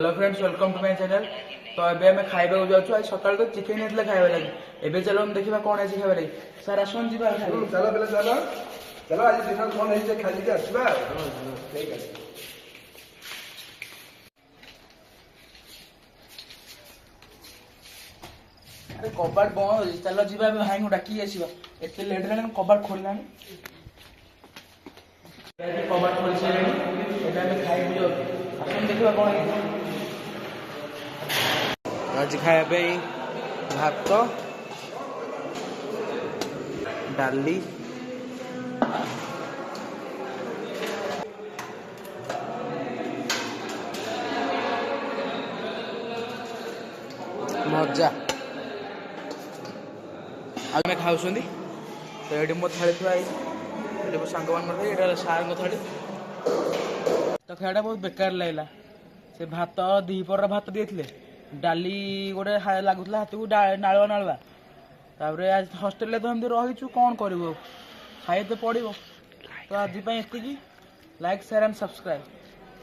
Hello friends, welcome to my channel. तो अबे आम खाइबा जाऊँ। आज सकाल तो चिकेन होता खाइबा लगे। एबे चलो हम देखा कौन है खाइबा लगे। सर आसन जी चलो पहले चलो चलो आज दिन कौन है खाली के आसवा ठीक है। अरे कबाट बंद हो चलो जी भाई को डाकी आसवा। एत लेट है कबाट खोलना कबाट खोल सारे खाइबू जाऊँ। आसन देखा कौन है आज खाइबा भात डाली मजा आम खाऊ तो ये मो थाली थुआई मो सांग मान सार थाली तो खाया बहुत बेकार लगला। से भात दीपर भात देते डाली गोटे लगुला हाथ को नालुआ नालुआ। तापर आज हस्टेल तो एमती रहीचु कौन करूँ खाई तो पड़ो। तो आज एति लाइक शेयर एंड सब्सक्राइब।